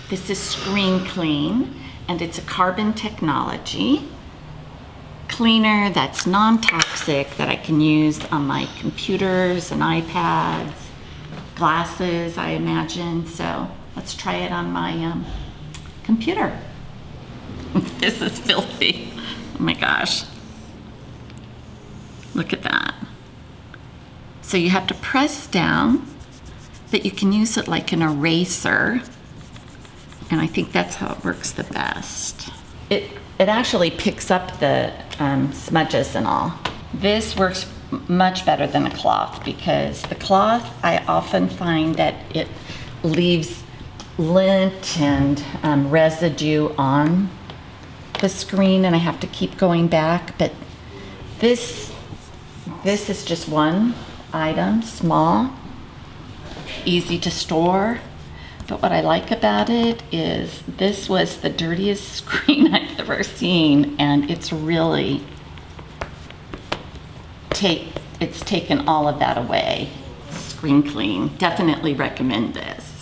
This is Screen Clean, and it's a carbon technology cleaner that's non-toxic that I can use on my computers and iPads, glasses, I imagine. So let's try it on my computer. This is filthy. Oh my gosh. Look at that. So you have to press down, but you can use it like an eraser. And I think that's how it works the best. It actually picks up the smudges and all. This works much better than a cloth because the cloth, I often find that it leaves lint and residue on the screen and I have to keep going back. But this is just one item, small, easy to store. But what I like about it is this was the dirtiest screen I've ever seen, and it's really taken all of that away. Screen Clean. Definitely recommend this.